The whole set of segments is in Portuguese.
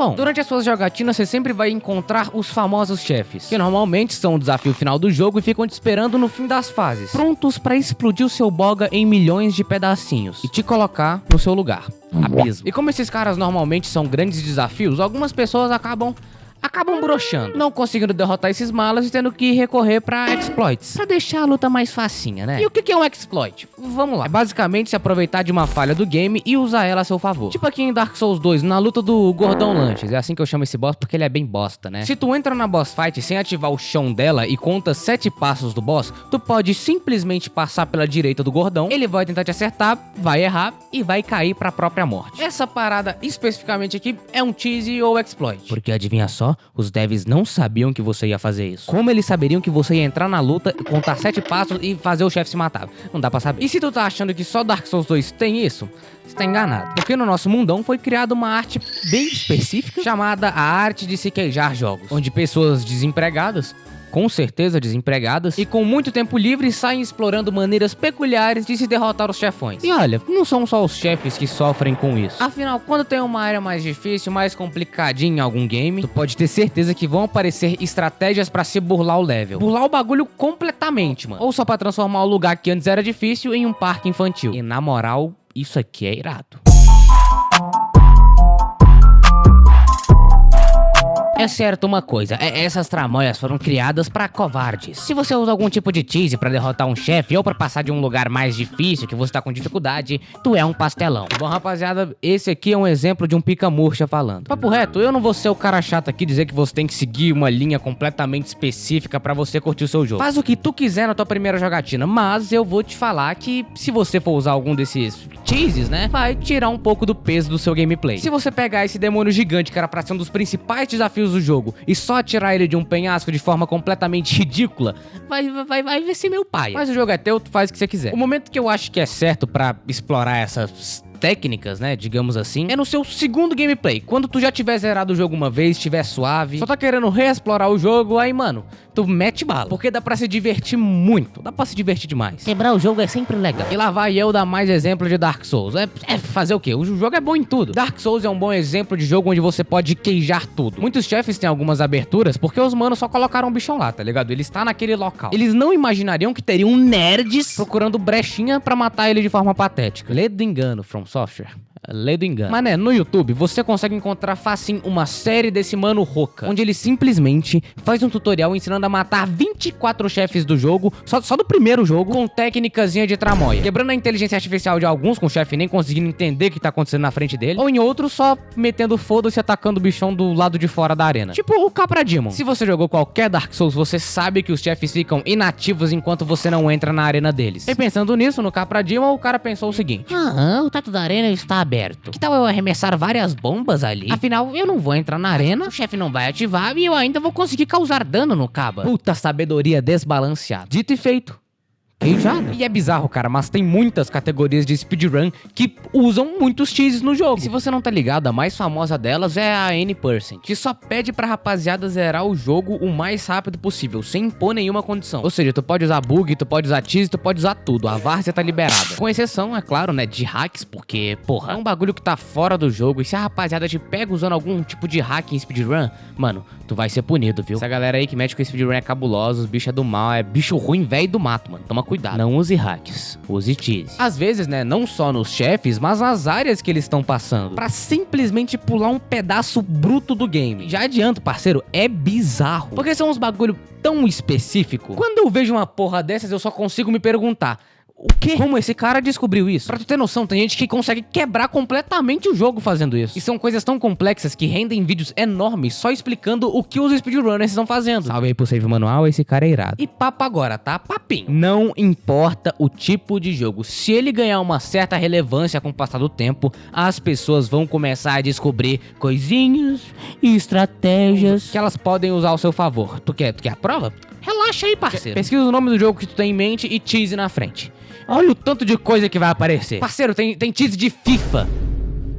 Bom, durante as suas jogatinas você sempre vai encontrar os famosos chefes, que normalmente são o desafio final do jogo e ficam te esperando no fim das fases, prontos pra explodir o seu boga em milhões de pedacinhos e te colocar no seu lugar, abismo. E como esses caras normalmente são grandes desafios, algumas pessoas acabam broxando, não conseguindo derrotar esses malas e tendo que recorrer pra exploits, pra deixar a luta mais facinha, né? E o que é um exploit? Vamos lá. É basicamente se aproveitar de uma falha do game e usar ela a seu favor. Tipo aqui em Dark Souls 2, na luta do Gordão Lanches. É assim que eu chamo esse boss porque ele é bem bosta, né? Se tu entra na boss fight sem ativar o chão dela e conta 7 passos do boss, tu pode simplesmente passar pela direita do Gordão, ele vai tentar te acertar, vai errar e vai cair pra própria morte. Essa parada especificamente aqui é um cheese ou exploit. Porque adivinha só? Os devs não sabiam que você ia fazer isso. Como eles saberiam que você ia entrar na luta, contar 7 passos e fazer o chefe se matar? Não dá pra saber. E se tu tá achando que só Dark Souls 2 tem isso, você tá enganado. Porque no nosso mundão foi criada uma arte bem específica chamada a arte de se queijar jogos, onde pessoas desempregadas, com certeza desempregadas, e com muito tempo livre saem explorando maneiras peculiares de se derrotar os chefões. E olha, não são só os chefes que sofrem com isso. Afinal, quando tem uma área mais difícil, mais complicadinha em algum game, tu pode ter certeza que vão aparecer estratégias pra se burlar o level. Burlar o bagulho completamente, mano. Ou só pra transformar o lugar que antes era difícil em um parque infantil. E na moral, isso aqui é irado. É certo uma coisa, essas tramóias foram criadas pra covardes. Se você usa algum tipo de cheese pra derrotar um chefe ou pra passar de um lugar mais difícil que você tá com dificuldade, tu é um pastelão. Bom, rapaziada, esse aqui é um exemplo de um pica-murcha falando. Papo reto, eu não vou ser o cara chato aqui dizer que você tem que seguir uma linha completamente específica pra você curtir o seu jogo. Faz o que tu quiser na tua primeira jogatina, mas eu vou te falar que se você for usar algum desses cheeses, né, vai tirar um pouco do peso do seu gameplay. Se você pegar esse demônio gigante que era pra ser um dos principais desafios do jogo e só atirar ele de um penhasco de forma completamente ridícula, vai ser meu pai. Mas o jogo é teu, tu faz o que você quiser. O momento que eu acho que é certo pra explorar essas técnicas, né, digamos assim, é no seu segundo gameplay. Quando tu já tiver zerado o jogo uma vez, estiver suave, só tá querendo reexplorar o jogo, aí, mano, tu mete bala. Porque dá pra se divertir muito, dá pra se divertir demais. Quebrar o jogo é sempre legal. E lá vai eu dar mais exemplo de Dark Souls. É fazer o quê? O jogo é bom em tudo. Dark Souls é um bom exemplo de jogo onde você pode queijar tudo. Muitos chefes têm algumas aberturas porque os manos só colocaram um bichão lá, tá ligado? Ele está naquele local. Eles não imaginariam que teriam nerds procurando brechinha pra matar ele de forma patética. Lê do engano, From Software. Lê do engano. Mas né, no YouTube você consegue encontrar facinho uma série desse mano Roca, onde ele simplesmente faz um tutorial ensinando a matar 24 chefes do jogo, só do primeiro jogo, com técnicazinha de tramóia, quebrando a inteligência artificial de alguns, com o chefe nem conseguindo entender o que tá acontecendo na frente dele, ou em outros só metendo foda-se e atacando o bichão do lado de fora da arena, tipo o Capra Demon. Se você jogou qualquer Dark Souls, você sabe que os chefes ficam inativos enquanto você não entra na arena deles. E pensando nisso, no Capra Demon, o cara pensou o seguinte: o teto da arena está aberto. Que tal eu arremessar várias bombas ali? Afinal, eu não vou entrar na arena, o chefe não vai ativar e eu ainda vou conseguir causar dano no caba. Puta sabedoria desbalanceada. Dito e feito. Queijada. E é bizarro, cara, mas tem muitas categorias de speedrun que usam muitos cheeses no jogo. E se você não tá ligado, a mais famosa delas é a N%, que só pede pra rapaziada zerar o jogo o mais rápido possível, sem impor nenhuma condição. Ou seja, tu pode usar bug, tu pode usar cheese, tu pode usar tudo. A várzea tá liberada. Com exceção, é claro, né, de hacks, porque, porra, é um bagulho que tá fora do jogo. E se a rapaziada te pega usando algum tipo de hack em speedrun, mano, tu vai ser punido, viu? Essa galera aí que mete com speedrun é cabulosa, os bichos é do mal, é bicho ruim, velho do mato, mano. Toma cuidado. Não use hacks, use cheese. Às vezes, né, não só nos chefes, mas nas áreas que eles estão passando, pra simplesmente pular um pedaço bruto do game. Já adianto, parceiro, é bizarro. Porque são uns bagulho tão específico. Quando eu vejo uma porra dessas, eu só consigo me perguntar: o quê? Como esse cara descobriu isso? Pra tu ter noção, tem gente que consegue quebrar completamente o jogo fazendo isso. E são coisas tão complexas que rendem vídeos enormes só explicando o que os speedrunners estão fazendo. Salve aí pro save manual, esse cara é irado. E papo agora, tá? Papinho. Não importa o tipo de jogo. Se ele ganhar uma certa relevância com o passar do tempo, as pessoas vão começar a descobrir coisinhas e estratégias que elas podem usar ao seu favor. Tu quer a prova? Relaxa aí, parceiro. Pesquisa o nome do jogo que tu tem em mente e cheese na frente. Olha o tanto de coisa que vai aparecer. Parceiro, tem cheese de FIFA.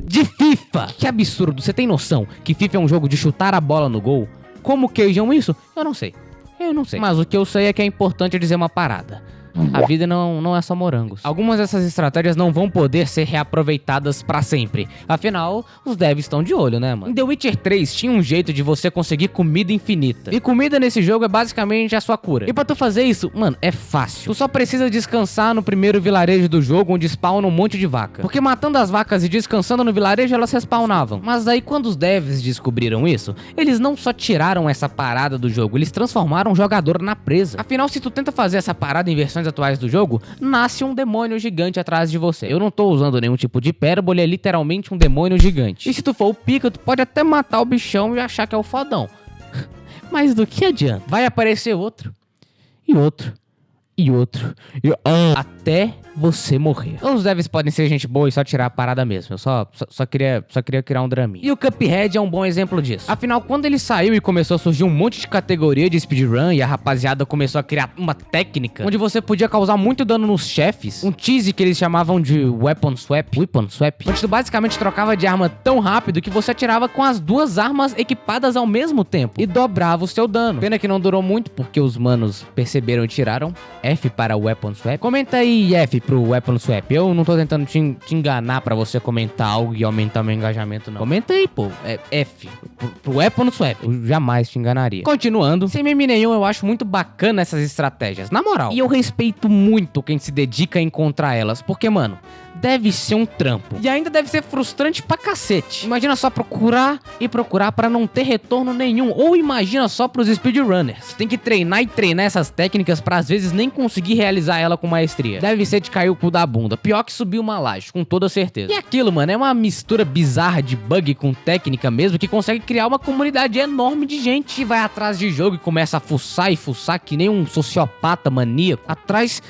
De FIFA! Que absurdo. Você tem noção que FIFA é um jogo de chutar a bola no gol? Como queijam isso? Eu não sei. Mas o que eu sei é que é importante dizer uma parada. A vida não é só morangos. Algumas dessas estratégias não vão poder ser reaproveitadas pra sempre. Afinal, os devs estão de olho, né, mano? Em The Witcher 3 tinha um jeito de você conseguir comida infinita. E comida nesse jogo é basicamente a sua cura. E pra tu fazer isso, mano, é fácil. Tu só precisa descansar no primeiro vilarejo do jogo, onde spawnam um monte de vaca. Porque matando as vacas e descansando no vilarejo, elas respawnavam. Mas aí quando os devs descobriram isso, eles não só tiraram essa parada do jogo, eles transformaram o jogador na presa. Afinal, se tu tenta fazer essa parada em versões atuais do jogo, nasce um demônio gigante atrás de você. Eu não tô usando nenhum tipo de hipérbole, é literalmente um demônio gigante. E se tu for o pica, tu pode até matar o bichão e achar que é o fodão. Mas do que adianta? Vai aparecer outro, e outro, e outro, e até você morrer. Os devs podem ser gente boa e só tirar a parada mesmo. Eu só queria criar um draminha. E o Cuphead é um bom exemplo disso. Afinal, quando ele saiu e começou a surgir um monte de categoria de speedrun e a rapaziada começou a criar uma técnica onde você podia causar muito dano nos chefes, um tease que eles chamavam de Weapon Swap, onde tu basicamente trocava de arma tão rápido que você atirava com as duas armas equipadas ao mesmo tempo e dobrava o seu dano. Pena que não durou muito porque os manos perceberam e tiraram F para Weapon Swap. Comenta aí F pro Weapon Swap. Eu não tô tentando te enganar pra você comentar algo e aumentar meu engajamento, não. Comenta aí, pô. É F. Pro Weapon Swap. Eu jamais te enganaria. Continuando, sem meme nenhum, eu acho muito bacana essas estratégias. Na moral. E eu respeito muito quem se dedica a encontrar elas. Porque, mano, deve ser um trampo. E ainda deve ser frustrante pra cacete. Imagina só procurar e procurar pra não ter retorno nenhum. Ou imagina só pros speedrunners. Você tem que treinar e treinar essas técnicas pra às vezes nem conseguir realizar ela com maestria. Deve ser de cair o cu da bunda. Pior que subir uma laje, com toda certeza. E aquilo, mano, é uma mistura bizarra de bug com técnica mesmo que consegue criar uma comunidade enorme de gente que vai atrás de jogo e começa a fuçar e fuçar que nem um sociopata maníaco atrás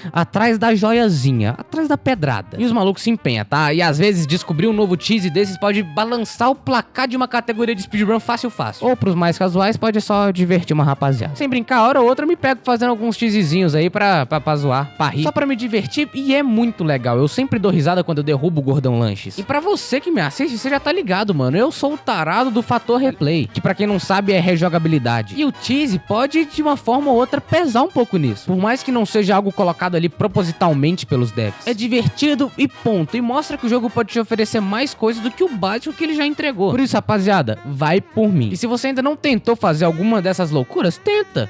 da joiazinha, atrás da pedrada. E os malucos se empenham, tá? E às vezes descobrir um novo tease desses pode balançar o placar de uma categoria de speedrun fácil. Ou pros mais casuais pode só divertir uma rapaziada. Sem brincar, hora ou outra eu me pego fazendo alguns teasezinhos aí pra zoar, pra rir. Só pra me divertir e é muito legal. Eu sempre dou risada quando eu derrubo o Gordão Lanches. E pra você que me assiste, você já tá ligado, mano. Eu sou o tarado do fator replay, que pra quem não sabe é rejogabilidade. E o tease pode, de uma forma ou outra, pesar um pouco nisso. Por mais que não seja algo colocado ali propositalmente pelos devs. É divertido e ponto. E mostra que o jogo pode te oferecer mais coisas do que o básico que ele já entregou. Por isso, rapaziada, vai por mim. E se você ainda não tentou fazer alguma dessas loucuras, tenta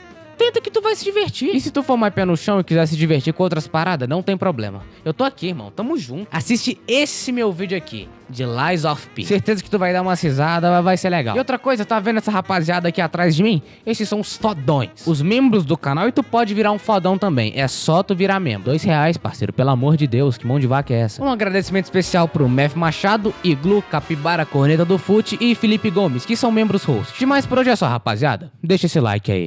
que tu vai se divertir. E se tu for mais pé no chão e quiser se divertir com outras paradas, não tem problema. Eu tô aqui, irmão. Tamo junto. Assiste esse meu vídeo aqui, de Lies of P. Certeza que tu vai dar uma risada, vai ser legal. E outra coisa, tá vendo essa rapaziada aqui atrás de mim? Esses são os fodões. Os membros do canal, e tu pode virar um fodão também. É só tu virar membro. R$2, parceiro. Pelo amor de Deus, que mão de vaca é essa? Um agradecimento especial pro Mef Machado, Iglu, Capibara, Corneta do Fute e Felipe Gomes, que são membros hosts. Demais por hoje é só, rapaziada. Deixa esse like aí.